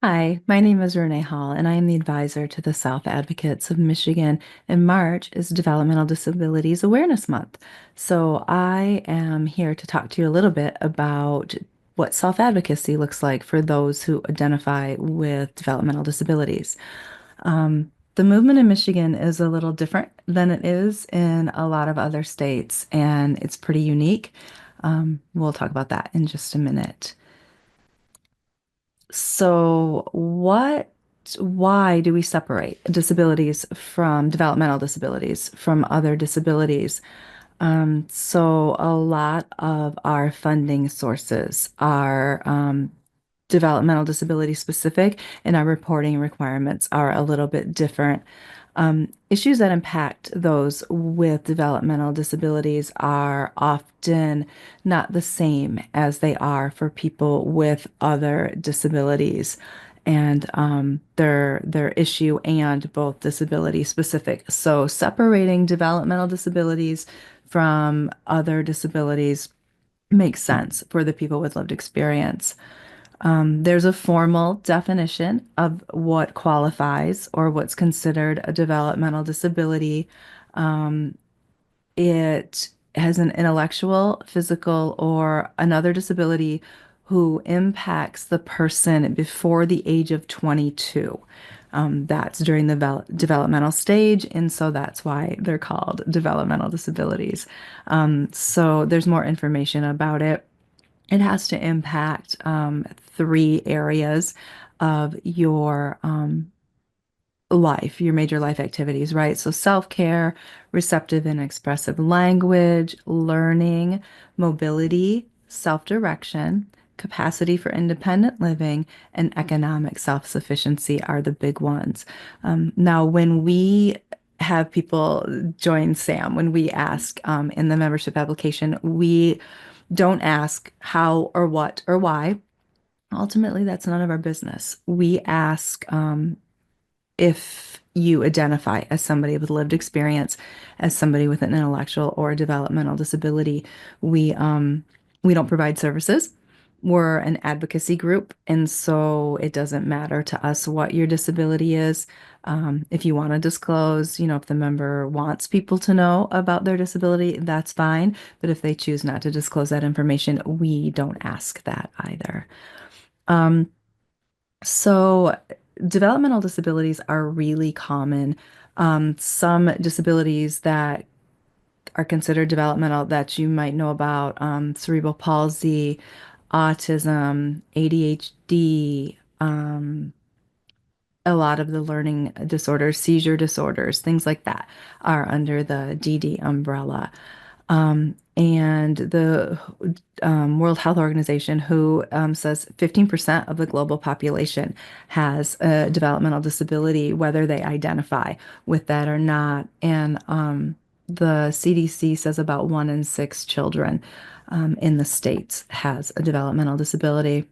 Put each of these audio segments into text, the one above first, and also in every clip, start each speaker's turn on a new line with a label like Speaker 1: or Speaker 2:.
Speaker 1: Hi, my name is Renee Hall, and I am the advisor to the South Advocates of Michigan. And March is Developmental Disabilities Awareness Month. So I am here to talk to you a little bit about what self-advocacy looks like for those who identify with developmental disabilities. The movement in Michigan is a little different than it is in a lot of other states, and it's pretty unique. We'll talk about that in just a minute. Why do we separate disabilities from developmental disabilities from other disabilities? So a lot of our funding sources are developmental disability specific, and our reporting requirements are a little bit different. Issues that impact those with developmental disabilities are often not the same as they are for people with other disabilities. And their issue and both disability specific. So separating developmental disabilities from other disabilities makes sense for the people with lived experience. There's a formal definition of what qualifies or what's considered a developmental disability. It has an intellectual, physical, or another disability who impacts the person before the age of 22. That's during the developmental stage, and so that's why they're called developmental disabilities. So there's more information about it. It has to impact three areas of your life, your major life activities, right? So self-care, receptive and expressive language, learning, mobility, self-direction, capacity for independent living, and economic self-sufficiency are the big ones. Now, when we have people join SAM, when we ask in the membership application, we don't ask how or what or why. Ultimately, that's none of our business. We ask if you identify as somebody with lived experience, as somebody with an intellectual or developmental disability. We don't provide services. We're an advocacy group, and so it doesn't matter to us what your disability is. If you want to disclose, if the member wants people to know about their disability, that's fine. But if they choose not to disclose that information, we don't ask that either. So developmental disabilities are really common. Some disabilities that are considered developmental that you might know about, cerebral palsy, autism, ADHD, a lot of the learning disorders, seizure disorders, things like that are under the DD umbrella. And the World Health Organization, who says 15% of the global population has a developmental disability, whether they identify with that or not. And the CDC says about 1 in 6 children in the States has a developmental disability.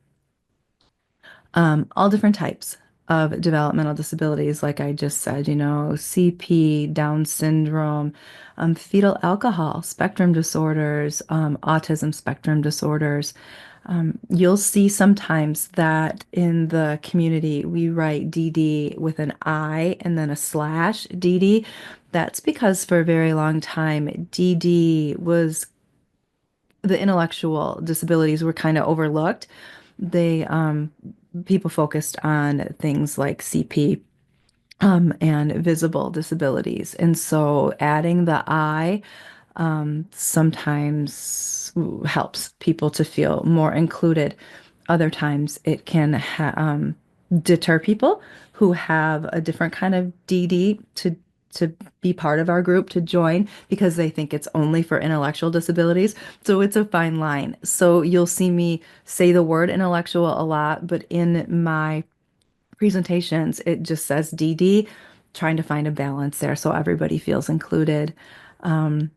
Speaker 1: All different types of developmental disabilities, like I just said, CP, Down syndrome, fetal alcohol spectrum disorders, autism spectrum disorders. You'll see sometimes that in the community we write DD with an I and then a slash DD. That's because for a very long time, DD was the intellectual disabilities were kind of overlooked. They People focused on things like CP and visible disabilities. And so adding the I sometimes helps people to feel more included. Other times it can deter people who have a different kind of DD to be part of our group, to join, because they think it's only for intellectual disabilities. So it's a fine line. So you'll see me say the word intellectual a lot, but in my presentations, it just says DD, trying to find a balance there so everybody feels included. And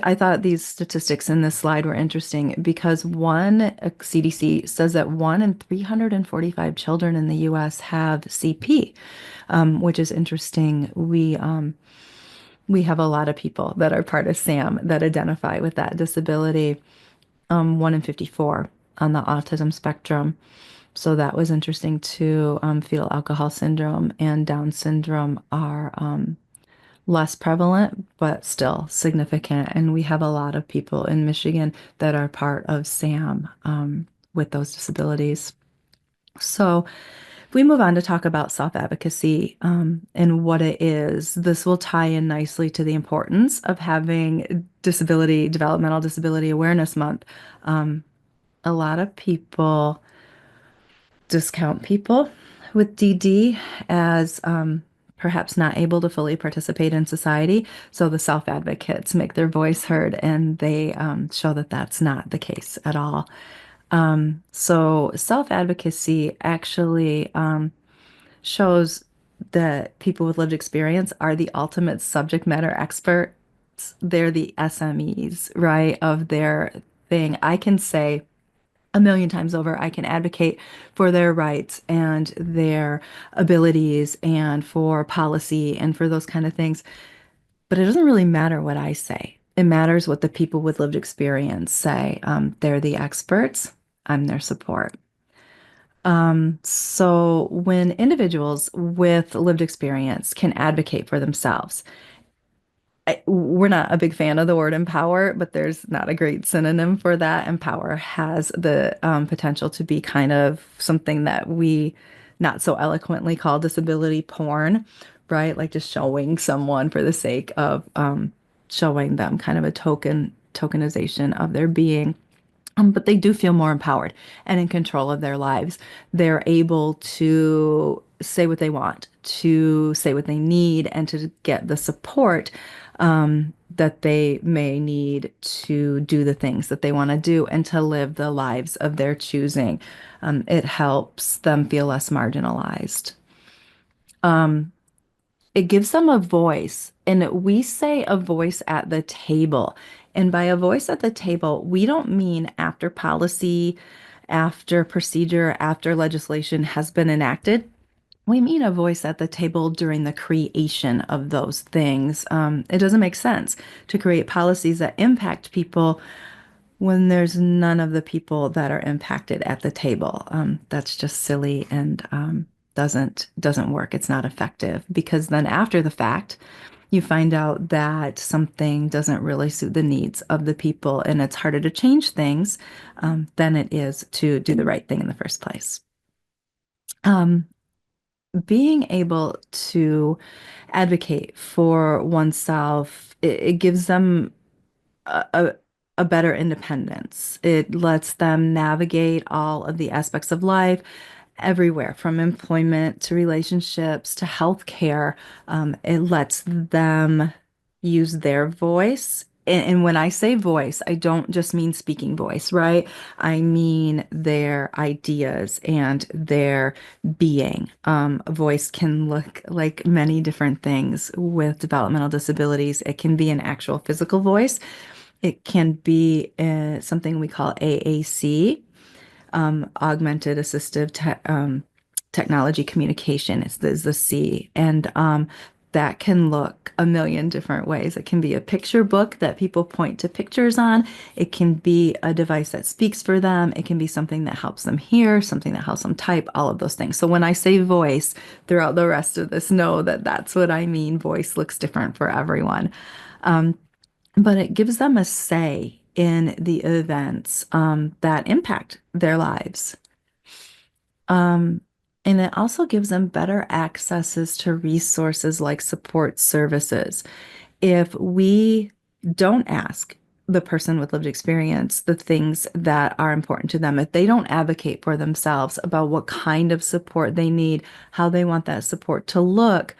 Speaker 1: I thought these statistics in this slide were interesting because CDC says that 1 in 345 children in the US have CP, which is interesting. We have a lot of people that are part of SAM that identify with that disability, 1 in 54. on the autism spectrum. So that was interesting too. Fetal alcohol syndrome and Down syndrome are less prevalent, but still significant. And we have a lot of people in Michigan that are part of SAM with those disabilities. So if we move on to talk about self-advocacy and what it is, this will tie in nicely to the importance of having developmental disability awareness month. Um, a lot of people discount people with DD as perhaps not able to fully participate in society. So the self-advocates make their voice heard and they show that that's not the case at all. So self-advocacy actually shows that people with lived experience are the ultimate subject matter experts. They're the SMEs, right, of their thing. I can say a million times over, I can advocate for their rights and their abilities and for policy and for those kind of things. But it doesn't really matter what I say. It matters what the people with lived experience say. They're the experts. I'm their support. So when individuals with lived experience can advocate for themselves, we're not a big fan of the word empower, but there's not a great synonym for that. Empower has the potential to be kind of something that we not so eloquently call disability porn, right? Like just showing someone for the sake of showing them kind of a tokenization of their being. But they do feel more empowered and in control of their lives. They're able to say what they want, to say what they need, and to get the support that they may need to do the things that they want to do and to live the lives of their choosing. It helps them feel less marginalized. It gives them a voice, and we say a voice at the table. And by a voice at the table, we don't mean after policy, after procedure, after legislation has been enacted. We mean a voice at the table during the creation of those things. It doesn't make sense to create policies that impact people when there's none of the people that are impacted at the table. That's just silly and doesn't work. It's not effective because then after the fact, you find out that something doesn't really suit the needs of the people, and it's harder to change things than it is to do the right thing in the first place. Um, Being able to advocate for oneself, it gives them a, a better independence. It lets them navigate all of the aspects of life, everywhere from employment to relationships to healthcare. It lets them use their voice. And when I say voice, I don't just mean speaking voice, right? I mean their ideas and their being. A voice can look like many different things with developmental disabilities. It can be an actual physical voice. It can be something we call AAC, augmented assistive technology communication is the C. And that can look a million different ways. It can be a picture book that people point to pictures on. It can be a device that speaks for them. It can be something that helps them hear, something that helps them type, all of those things. So when I say voice throughout the rest of this, know that that's what I mean. Voice looks different for everyone. But it gives them a say in the events that impact their lives. Um, and it also gives them better accesses to resources like support services. If we don't ask the person with lived experience the things that are important to them, if they don't advocate for themselves about what kind of support they need, how they want that support to look,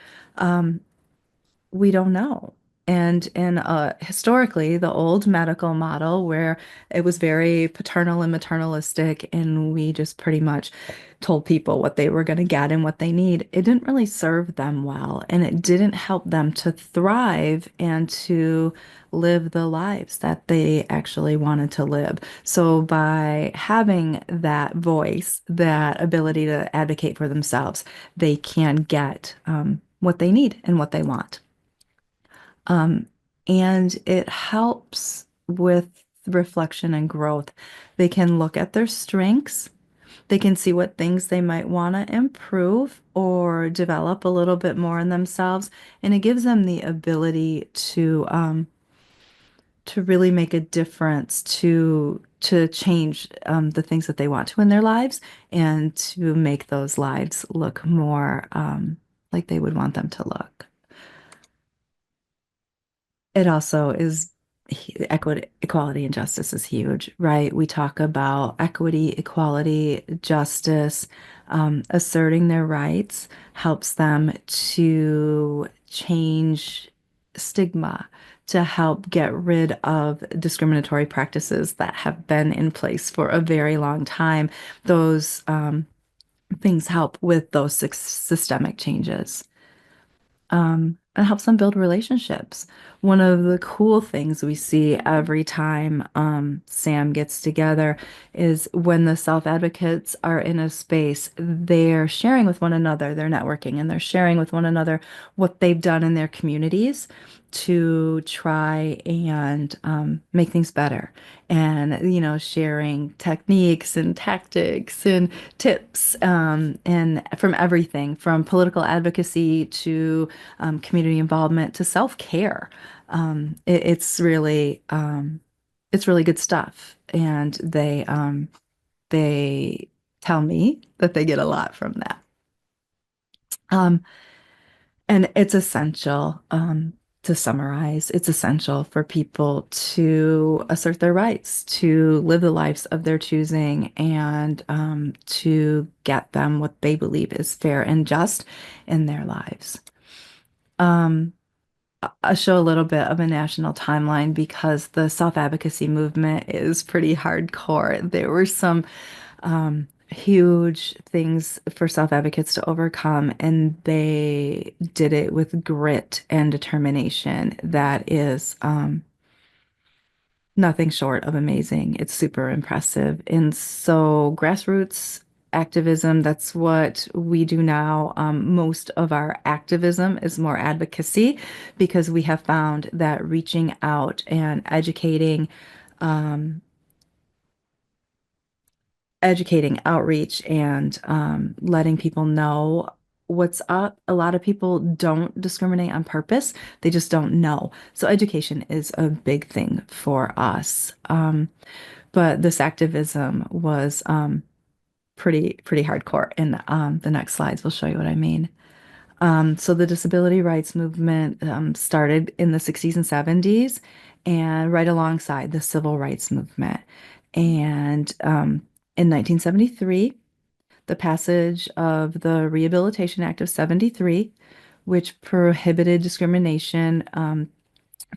Speaker 1: we don't know. And in historically, the old medical model where it was very paternal and maternalistic, and we just pretty much told people what they were going to get and what they need, it didn't really serve them well, and it didn't help them to thrive and to live the lives that they actually wanted to live. So by having that voice, that ability to advocate for themselves, they can get what they need and what they want. Um, and it helps with reflection and growth. They can look at their strengths. They can see what things they might want to improve or develop a little bit more in themselves. And it gives them the ability to really make a difference, to change the things that they want to in their lives and to make those lives look more like they would want them to look. It also is equity, equality, and justice is huge, right? We talk about equity, equality, justice, asserting their rights helps them to change stigma, to help get rid of discriminatory practices that have been in place for a very long time. Those things help with those systemic changes. It helps them build relationships. One of the cool things we see every time Sam gets together is when the self-advocates are in a space, they're sharing with one another, they're networking, and they're sharing with one another what they've done in their communities to try and make things better. And, sharing techniques and tactics and tips, and from everything from political advocacy to community involvement to self-care. It's really good stuff, and they tell me that they get a lot from that. Um, and it's essential, to summarize, it's essential for people to assert their rights, to live the lives of their choosing, and to get them what they believe is fair and just in their lives. Um, I'll show a little bit of a national timeline because the self-advocacy movement is pretty hardcore. There were some huge things for self-advocates to overcome, and they did it with grit and determination that is nothing short of amazing. It's super impressive. And so, grassroots activism, that's what we do now. Most of our activism is more advocacy because we have found that reaching out and um, educating outreach and letting people know what's up. A lot of people don't discriminate on purpose. They just don't know. So education is a big thing for us. But this activism was pretty hardcore. And the next slides will show you what I mean. So the disability rights movement started in the 60s and 70s, and right alongside the civil rights movement. And in 1973, the passage of the Rehabilitation Act of 73, which prohibited discrimination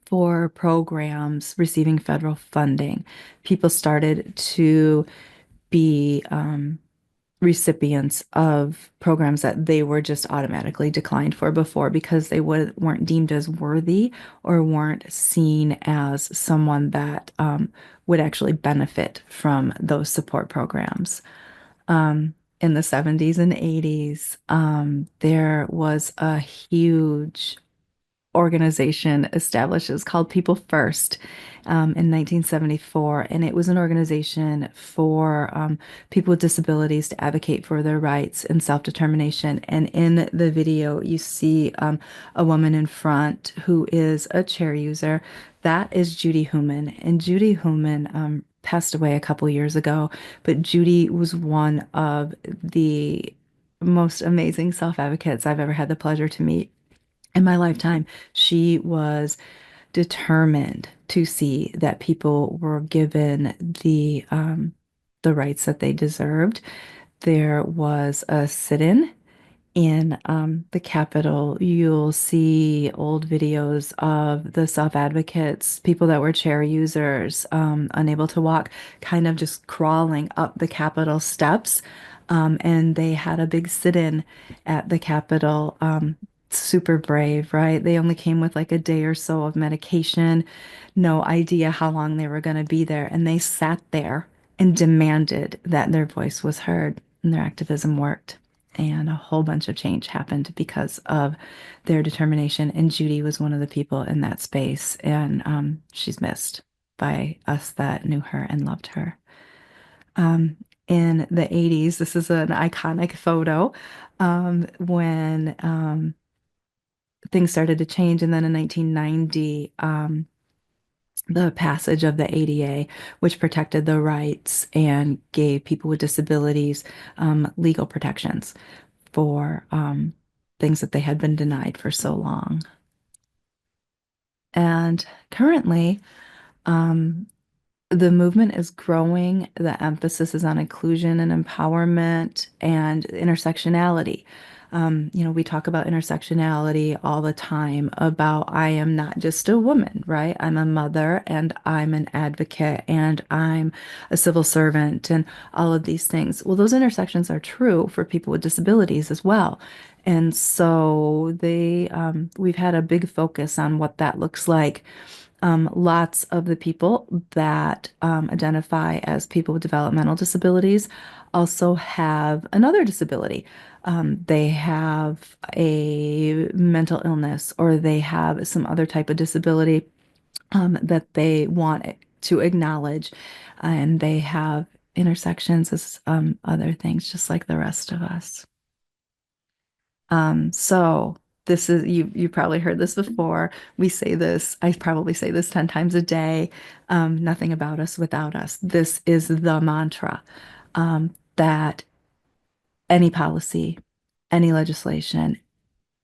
Speaker 1: for programs receiving federal funding. People started to be recipients of programs that they were just automatically declined for before because they weren't deemed as worthy or weren't seen as someone that would actually benefit from those support programs. In the 70s and 80s, there was a huge organization establishes called People First in 1974. And it was an organization for people with disabilities to advocate for their rights and self-determination. And in the video, you see a woman in front who is a chair user. That is Judy Heumann. And Judy Heumann passed away a couple years ago, but Judy was one of the most amazing self-advocates I've ever had the pleasure to meet in my lifetime. She was determined to see that people were given the rights that they deserved. There was a sit-in in the Capitol. You'll see old videos of the self-advocates, people that were chair users, unable to walk, kind of just crawling up the Capitol steps. And they had a big sit-in at the Capitol. Super brave, right? They only came with like a day or so of medication, no idea how long they were going to be there. And they sat there and demanded that their voice was heard, and their activism worked. And a whole bunch of change happened because of their determination. And Judy was one of the people in that space, and she's missed. by us that knew her and loved her. Um, in the 80s, this is an iconic photo when things started to change. And then in 1990, the passage of the ADA, which protected the rights and gave people with disabilities legal protections for things that they had been denied for so long. And currently, um, the movement is growing. The emphasis is on inclusion and empowerment and intersectionality. We talk about intersectionality all the time about I am not just a woman, right? I'm a mother and I'm an advocate and I'm a civil servant and all of these things. Well, those intersections are true for people with disabilities as well. And so we've had a big focus on what that looks like. Lots of the people that identify as people with developmental disabilities also have another disability. They have a mental illness or they have some other type of disability that they want to acknowledge, and they have intersections as other things, just like the rest of us. So this is you probably heard this before. We say this, I probably say this 10 times a day. Nothing about us without us. This is the mantra that any policy, any legislation,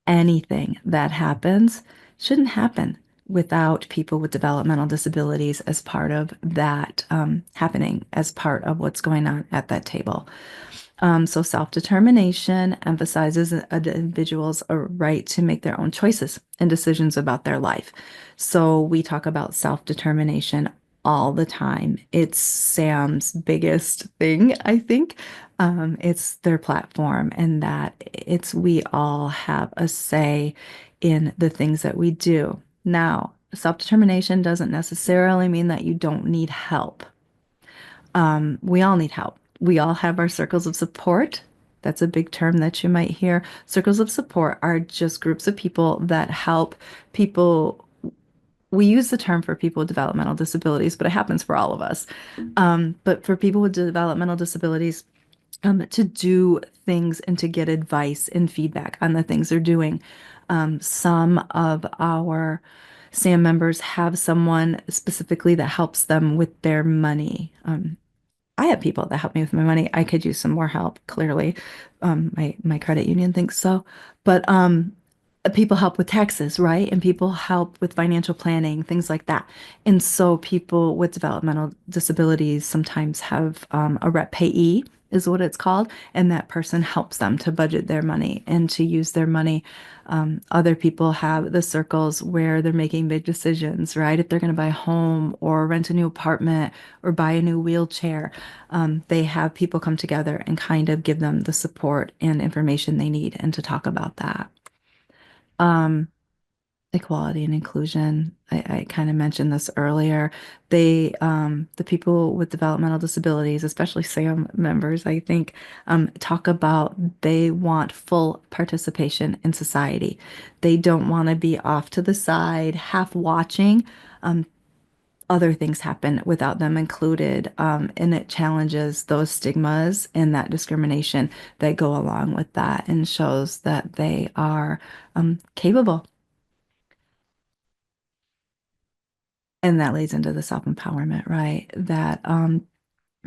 Speaker 1: anything that happens shouldn't happen without people with developmental disabilities as part of that happening, as part of what's going on at that table. So self-determination emphasizes an individual's right to make their own choices and decisions about their life. So we talk about self-determination all the time. It's Sam's biggest thing, I think. It's their platform, and that it's we all have a say in the things that we do. Now, self-determination doesn't necessarily mean that you don't need help. We all need help. We all have our circles of support. That's a big term that you might hear. Circles of support are just groups of people that help people. We use the term for people with developmental disabilities, but it happens for all of us. But for people with developmental disabilities, to do things and to get advice and feedback on the things they're doing. Some of our SAM members have someone specifically that helps them with their money. I have people that help me with my money. I could use some more help, clearly. My credit union thinks so. But people help with taxes, right? And people help with financial planning, things like that. And so people with developmental disabilities sometimes have a rep payee, is what it's called, and that person helps them to budget their money and to use their money. Other people have the circles where they're making big decisions, right? If they're going to buy a home or rent a new apartment or buy a new wheelchair, they have people come together and kind of give them the support and information they need and to talk about that. Um, Equality and inclusion. I kind of mentioned this earlier. The people with developmental disabilities, especially SAM members, I think, talk about they want full participation in society. They don't want to be off to the side, half watching. Other things happen without them included, and it challenges those stigmas and that discrimination that go along with that and shows that they are capable. And that leads into the self-empowerment, right? That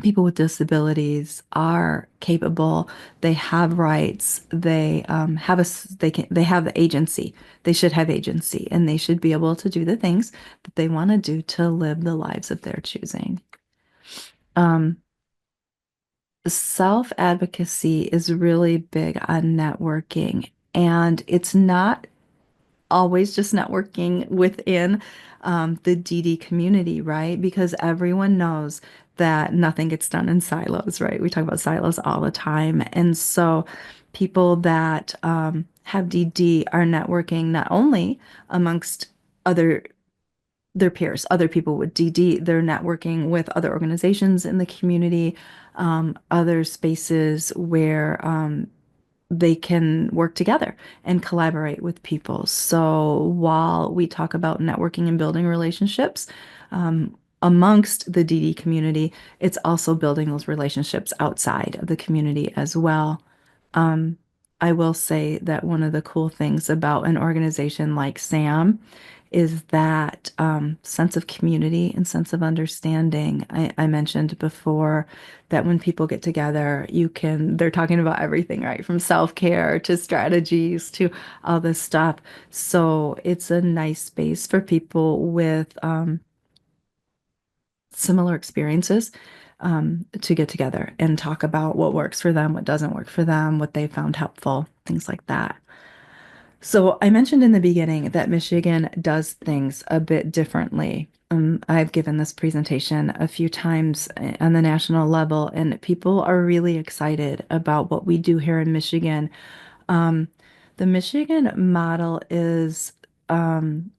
Speaker 1: people with disabilities are capable, they have rights, they have agency. They should have agency and they should be able to do the things that they want to do to live the lives of their choosing. Um, Self-advocacy is really big on networking, and it's not always just networking within the DD community, right? Because everyone knows that nothing gets done in silos, right? We talk about silos all the time. And so people that have DD are networking not only amongst other their peers, other people with DD, they're networking with other organizations in the community, other spaces where they can work together and collaborate with people. So while we talk about networking and building relationships, amongst the DD community, it's also building those relationships outside of the community as well. Um, I will say that one of the cool things about an organization like SAM is that sense of community and sense of understanding. I mentioned before that when people get together, they're talking about everything, right? From self-care to strategies to all this stuff. So it's a nice space for people with similar experiences to get together and talk about what works for them, what doesn't work for them, what they found helpful, things like that. So I mentioned in the beginning that Michigan does things a bit differently. I've given this presentation a few times on the national level, and people are really excited about what we do here in Michigan. Um, the Michigan model is um,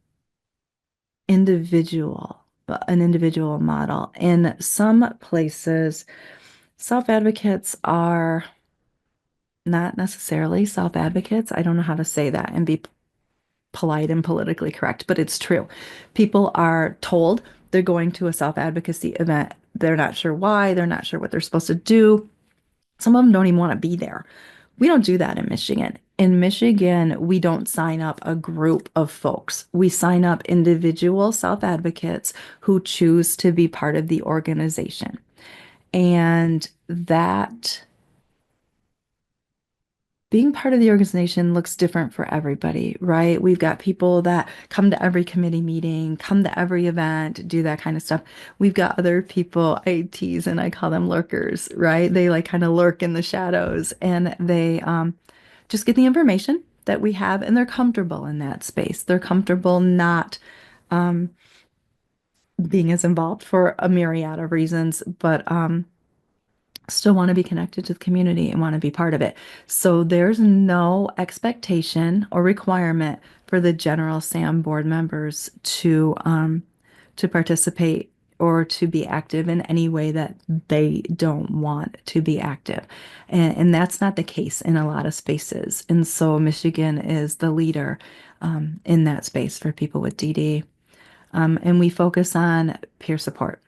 Speaker 1: an individual model. In some places, self-advocates are not necessarily self-advocates. I don't know how to say that and be polite and politically correct, but it's true. People are told they're going to a self-advocacy event. They're not sure why, they're not sure what they're supposed to do. Some of them don't even want to be there. We don't do that in Michigan. In Michigan, we don't sign up a group of folks. We sign up individual self-advocates who choose to be part of the organization. And that being part of the organization looks different for everybody, right? We've got people that come to every committee meeting, come to every event, do that kind of stuff. We've got other people, I tease and I call them lurkers, right? They like kind of lurk in the shadows and they just get the information that we have and they're comfortable in that space. They're comfortable not being as involved for a myriad of reasons, but still want to be connected to the community and want to be part of it. So there's no expectation or requirement for the general SAM board members to participate or to be active in any way that they don't want to be active. And that's not the case in a lot of spaces. And so Michigan is the leader in that space for people with DD. And we focus on peer support.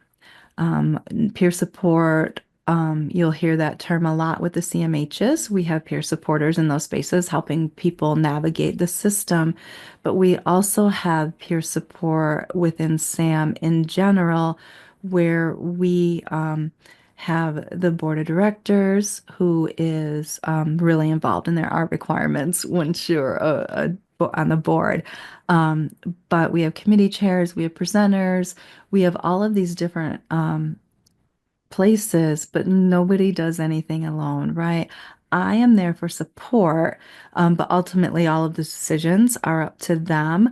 Speaker 1: Peer support, you'll hear that term a lot with the CMHs. We have peer supporters in those spaces helping people navigate the system, but we also have peer support within SAM in general, where we have the board of directors who is really involved, and there are requirements once you're on the board. Um, but we have committee chairs, we have presenters, we have all of these different places, but nobody does anything alone, right? I am there for support, but ultimately all of the decisions are up to them.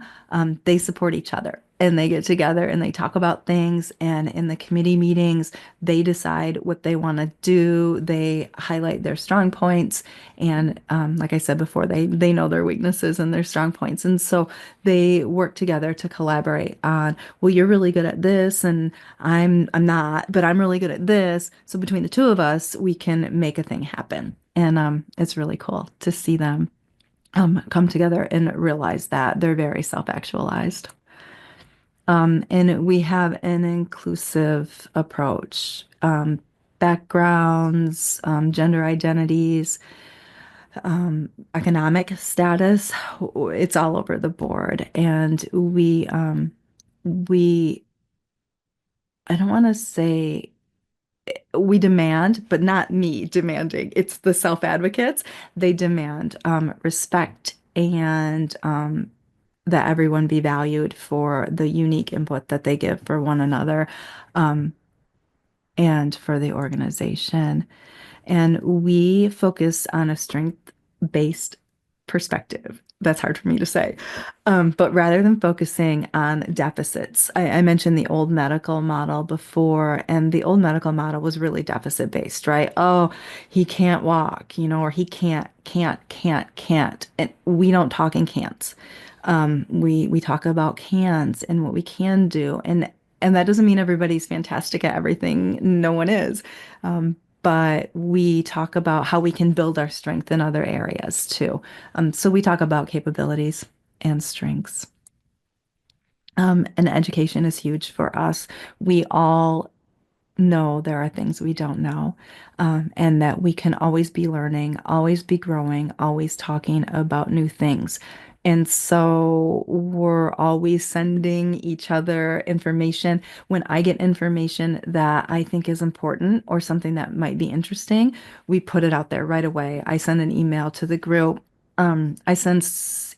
Speaker 1: They support each other and they get together and they talk about things. And in the committee meetings, they decide what they want to do. They highlight their strong points. And like I said before, they know their weaknesses and their strong points. And so they work together to collaborate on, well, you're really good at this, and I'm not, but I'm really good at this. So between the two of us, we can make a thing happen. And it's really cool to see them come together and realize that they're very self-actualized. And we have an inclusive approach. Backgrounds, gender identities, economic status, it's all over the board. And we, I don't want to say we demand, but not me demanding. It's the self-advocates. They demand respect and that everyone be valued for the unique input that they give for one another um, and for the organization. And we focus on a strength-based perspective. That's hard for me to say. But rather than focusing on deficits, I mentioned the old medical model before, and the old medical model was really deficit-based, right? Oh, he can't walk, or he can't. And we don't talk in can'ts. We talk about cans and what we can do. And that doesn't mean everybody's fantastic at everything. No one is. But we talk about how we can build our strength in other areas too. So we talk about capabilities and strengths. And education is huge for us. We all know there are things we don't know, and that we can always be learning, always be growing, always talking about new things. And so we're always sending each other information. When I get information that I think is important or something that might be interesting, we put it out there right away. I send an email to the group. I send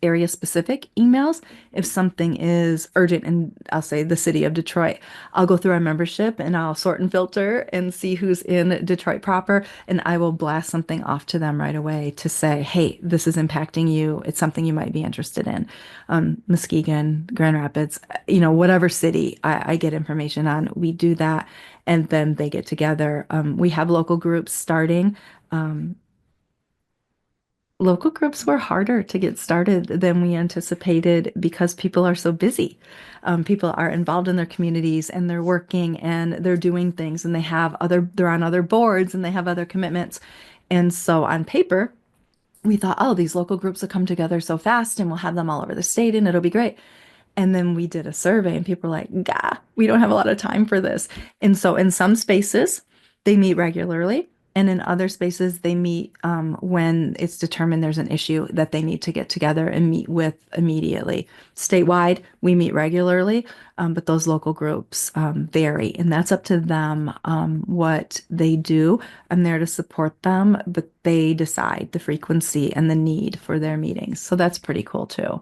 Speaker 1: area specific emails if something is urgent, and I'll say the city of Detroit. I'll go through our membership and I'll sort and filter and see who's in Detroit proper, and I will blast something off to them right away to say, hey, this is impacting you. It's something you might be interested in. Muskegon, Grand Rapids, whatever city I get information on, we do that. And then they get together. We have local groups starting. Um, Local groups were harder to get started than we anticipated because people are so busy. People are involved in their communities and they're working and they're doing things and they're on other boards and they have other commitments. And so on paper, we thought, oh, these local groups will come together so fast and we'll have them all over the state and it'll be great. And then we did a survey and people were like, gah, we don't have a lot of time for this. And so in some spaces, they meet regularly. And in other spaces, they meet when it's determined there's an issue that they need to get together and meet with immediately. Statewide, we meet regularly, but those local groups vary. And that's up to them what they do. I'm there to support them, but they decide the frequency and the need for their meetings. So that's pretty cool too.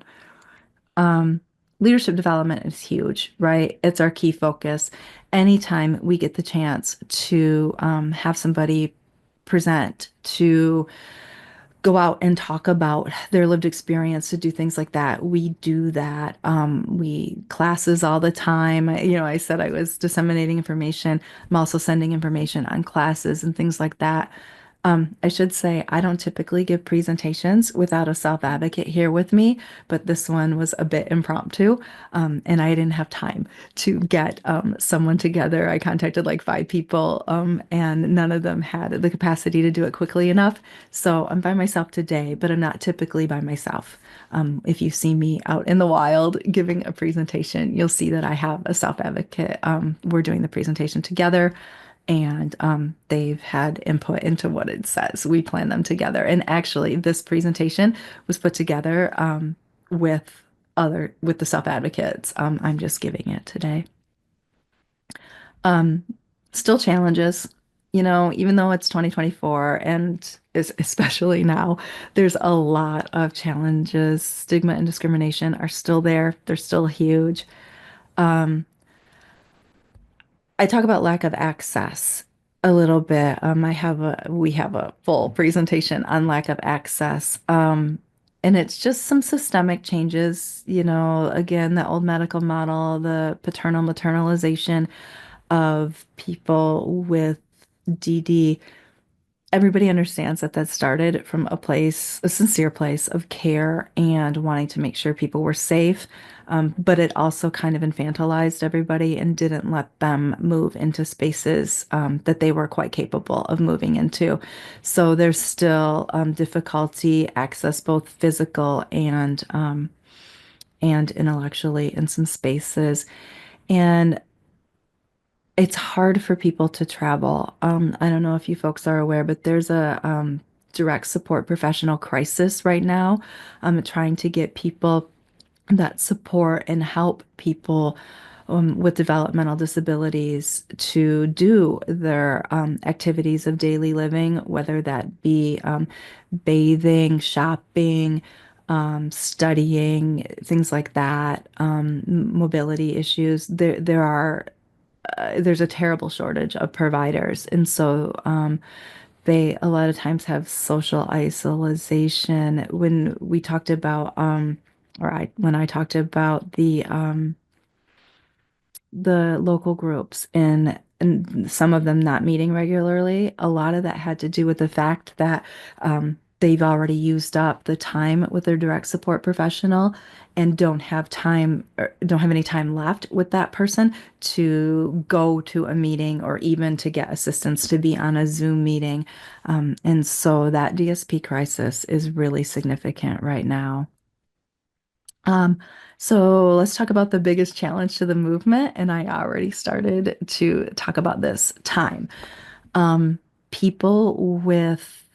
Speaker 1: Um, Leadership development is huge, right? It's our key focus. Anytime we get the chance to have somebody present, to go out and talk about their lived experience, to do things like that, we do that. We classes all the time. I said I was disseminating information. I'm also sending information on classes and things like that. I should say I don't typically give presentations without a self-advocate here with me, but this one was a bit impromptu, and I didn't have time to get someone together. I contacted like 5 people, and none of them had the capacity to do it quickly enough. So I'm by myself today, but I'm not typically by myself. If you see me out in the wild giving a presentation, you'll see that I have a self-advocate. We're doing the presentation together and they've had input into what it says. We plan them together. And actually, this presentation was put together with with the self-advocates. I'm just giving it today. Um, Still challenges, even though it's 2024 and especially now, there's a lot of challenges. Stigma and discrimination are still there. They're still huge. Um, I talk about lack of access a little bit. We have a full presentation on lack of access. And it's just some systemic changes, again, the old medical model, the paternal maternalization of people with DD. Everybody understands that that started from a sincere place of care and wanting to make sure people were safe. But it also kind of infantilized everybody and didn't let them move into spaces that they were quite capable of moving into. So there's still difficulty access, both physical and intellectually in some spaces. And it's hard for people to travel. I don't know if you folks are aware, but there's a direct support professional crisis right now. Trying to get people that support and help people with developmental disabilities to do their activities of daily living, whether that be bathing, shopping, studying, things like that, mobility issues. There's a terrible shortage of providers. And so they a lot of times have social isolation. When I talked about the local groups and some of them not meeting regularly, a lot of that had to do with the fact that they've already used up the time with their direct support professional and don't have time or don't have any time left with that person to go to a meeting or even to get assistance to be on a Zoom meeting. And so that DSP crisis is really significant right now. Um, so let's talk about the biggest challenge to the movement. And I already started to talk about this time. Um, People with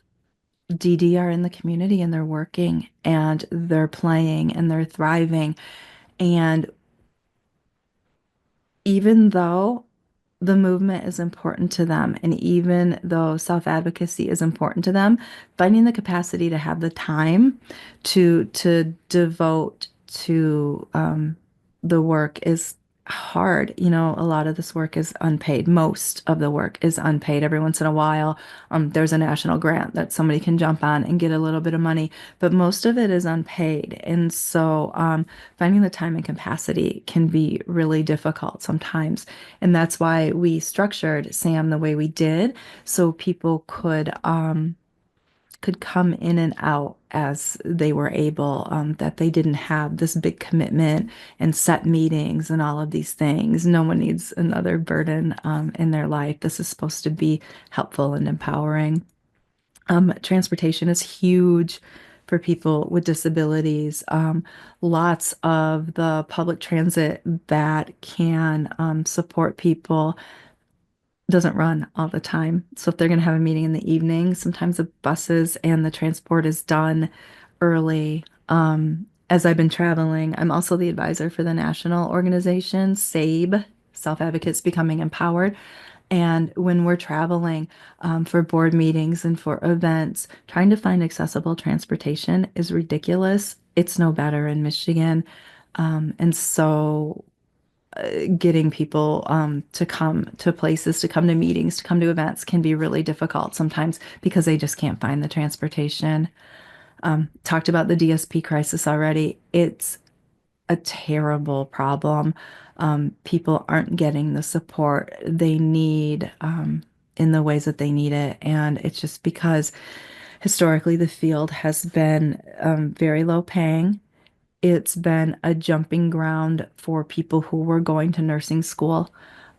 Speaker 1: DD are in the community and they're working and they're playing and they're thriving. And even though the movement is important to them, and even though self-advocacy is important to them, finding the capacity to have the time to devote to the work is hard. You know, a lot of this work is unpaid. Most of the work is unpaid. Every once in a while, there's a national grant that somebody can jump on and get a little bit of money, but most of it is unpaid. And so, finding the time and capacity can be really difficult sometimes. And that's why we structured SAM the way we did, so people could come in and out as they were able, that they didn't have this big commitment and set meetings and all of these things. No one needs another burden in their life. This is supposed to be helpful and empowering. Transportation is huge for people with disabilities. Lots of the public transit that can support people doesn't run all the time. So if they're going to have a meeting in the evening, sometimes the buses and the transport is done early. As I've been traveling, I'm also the advisor for the national organization, SABE, Self Advocates Becoming Empowered. And when we're traveling for board meetings and for events, trying to find accessible transportation is ridiculous. It's no better in Michigan. And so getting people to come to places, to come to meetings, to come to events can be really difficult sometimes because they just can't find the transportation. Talked about the DSP crisis already. It's a terrible problem. People aren't getting the support they need in the ways that they need it. And it's just because historically the field has been very low paying. It's been a jumping ground for people who were going to nursing school,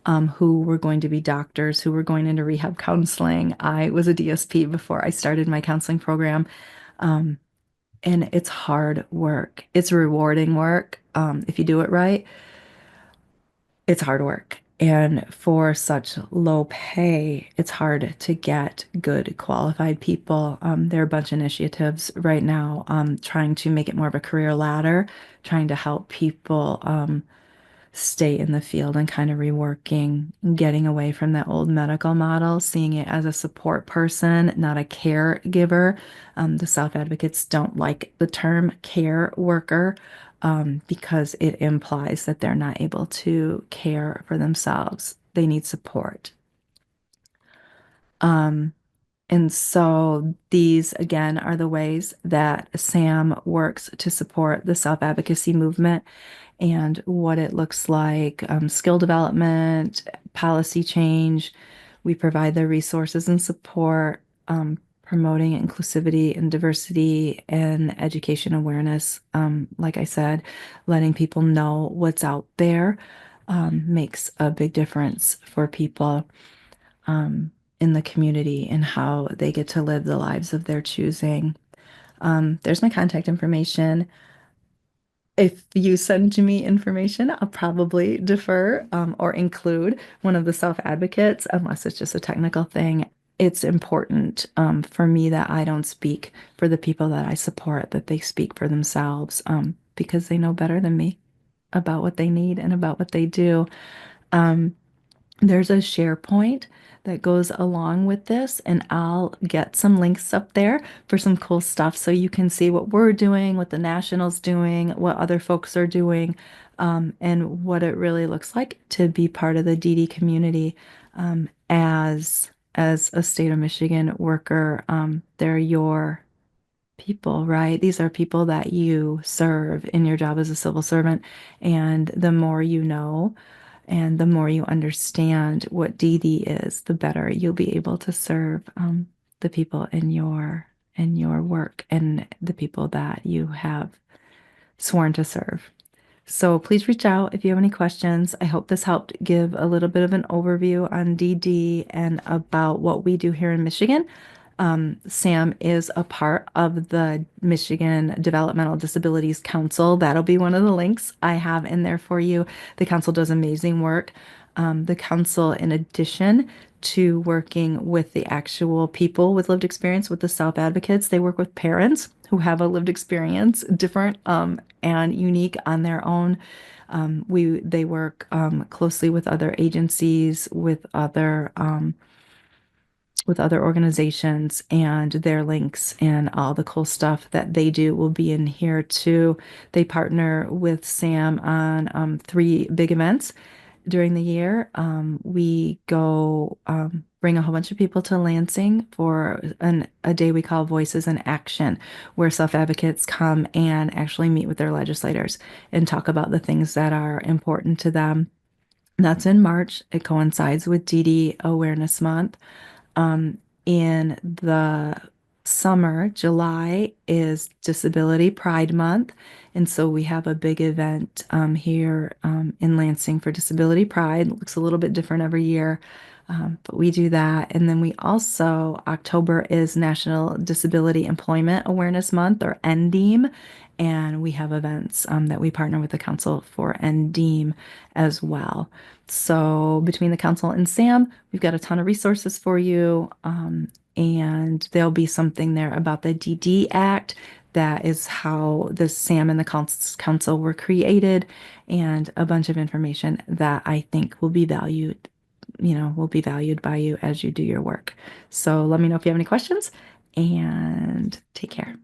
Speaker 1: who were going to be doctors, who were going into rehab counseling. I was a DSP before I started my counseling program, and it's hard work. It's rewarding work. If you do it right, it's hard work. And for such low pay, it's hard to get good qualified people. There are a bunch of initiatives right now trying to make it more of a career ladder, trying to help people stay in the field and kind of reworking, getting away from that old medical model, seeing it as a support person, not a caregiver. The Self Advocates don't like the term care worker because it implies that they're not able to care for themselves. They need support. Um, and so these, again, are the ways that SAM works to support the self-advocacy movement and what it looks like, skill development, policy change. We provide the resources and support, promoting inclusivity and diversity and education awareness. Like I said, letting people know what's out there, makes a big difference for people in the community and how they get to live the lives of their choosing. There's my contact information. If you send me information, I'll probably defer or include one of the self advocates, unless it's just a technical thing. It's important for me that I don't speak for the people that I support, that they speak for themselves because they know better than me about what they need and about what they do. Um, there's a SharePoint that goes along with this, and I'll get some links up there for some cool stuff so you can see what we're doing, what the National's doing, what other folks are doing, and what it really looks like to be part of the DD community as a state of Michigan worker. They're your people, right? These are people that you serve in your job as a civil servant, and the more you know, and the more you understand what DD is, the better you'll be able to serve the people in your work and the people that you have sworn to serve. So please reach out if you have any questions. I hope this helped give a little bit of an overview on DD and about what we do here in Michigan. Sam is a part of the Michigan Developmental Disabilities Council. That'll be one of the links I have in there for you. The council does amazing work. The council, in addition to working with the actual people with lived experience, with the self advocates, they work with parents who have a lived experience, different and unique on their own. They work closely with other organizations, and their links and all the cool stuff that they do will be in here too. They partner with Sam on three big events during the year. We go bring a whole bunch of people to Lansing for a day we call Voices in Action, where self-advocates come and actually meet with their legislators and talk about the things that are important to them. That's in March. It coincides with DD Awareness Month. Um, in the summer, July is Disability Pride Month. And so we have a big event here in Lansing for Disability Pride. It looks a little bit different every year, but we do that. And then we also, October is National Disability Employment Awareness Month, or NDEAM. And we have events that we partner with the council for NDEAM as well. So between the council and Sam, we've got a ton of resources for you. And there'll be something there about the DD Act. That is how the Sam and the council were created, and a bunch of information that I think will be valued by you as you do your work. So let me know if you have any questions, and take care.